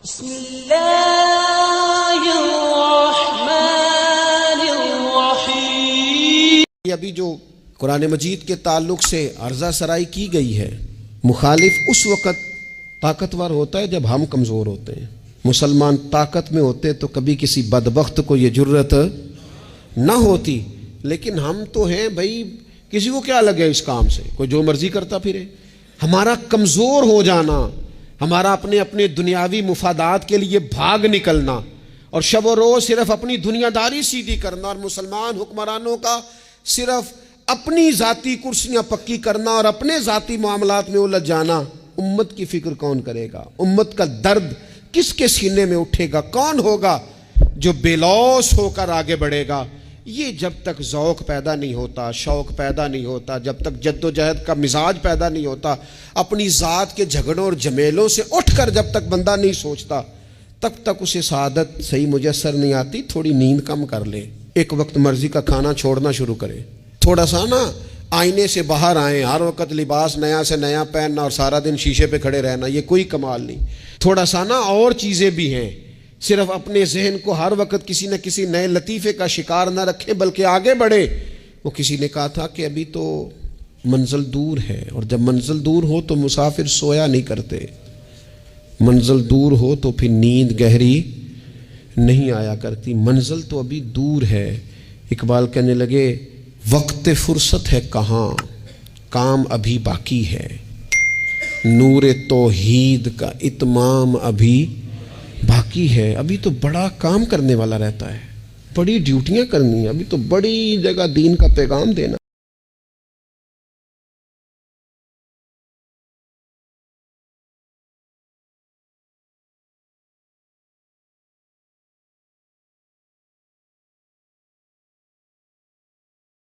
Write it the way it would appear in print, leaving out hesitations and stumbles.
بسم اللہ الرحمن الرحیم۔ ابھی جو قرآن مجید کے تعلق سے عرضہ سرائی کی گئی ہے، مخالف اس وقت طاقتور ہوتا ہے جب ہم کمزور ہوتے ہیں۔ مسلمان طاقت میں ہوتے تو کبھی کسی بدبخت کو یہ جرت نہ ہوتی، لیکن ہم تو ہیں بھائی، کسی کو کیا لگے اس کام سے، کوئی جو مرضی کرتا پھرے۔ ہمارا کمزور ہو جانا، ہمارا اپنے دنیاوی مفادات کے لیے بھاگ نکلنا اور شب و روز صرف اپنی دنیا داری سیدھی کرنا، اور مسلمان حکمرانوں کا صرف اپنی ذاتی کرسیاں پکی کرنا اور اپنے ذاتی معاملات میں الجھ جانا، امت کی فکر کون کرے گا؟ امت کا درد کس کے سینے میں اٹھے گا؟ کون ہوگا جو بے لوث ہو کر آگے بڑھے گا؟ یہ جب تک ذوق پیدا نہیں ہوتا، شوق پیدا نہیں ہوتا، جب تک جد و جہد کا مزاج پیدا نہیں ہوتا، اپنی ذات کے جھگڑوں اور جھمیلوں سے اٹھ کر جب تک بندہ نہیں سوچتا، تب تک اسے سعادت صحیح میسر نہیں آتی۔ تھوڑی نیند کم کر لے، ایک وقت مرضی کا کھانا چھوڑنا شروع کرے، تھوڑا سا نا آئینے سے باہر آئیں، ہر وقت لباس نیا سے نیا پہننا اور سارا دن شیشے پہ کھڑے رہنا، یہ کوئی کمال نہیں۔ تھوڑا سا نا اور چیزیں بھی ہیں، صرف اپنے ذہن کو ہر وقت کسی نہ کسی نئے لطیفے کا شکار نہ رکھیں بلکہ آگے بڑھے۔ وہ کسی نے کہا تھا کہ ابھی تو منزل دور ہے، اور جب منزل دور ہو تو مسافر سویا نہیں کرتے، منزل دور ہو تو پھر نیند گہری نہیں آیا کرتی۔ منزل تو ابھی دور ہے۔ اقبال کہنے لگے وقت فرصت ہے کہاں، کام ابھی باقی ہے، نور توحید کا اتمام ابھی باقی ہے۔ ابھی تو بڑا کام کرنے والا رہتا ہے، بڑی ڈیوٹیاں کرنی ہیں، ابھی تو بڑی جگہ دین کا پیغام دینا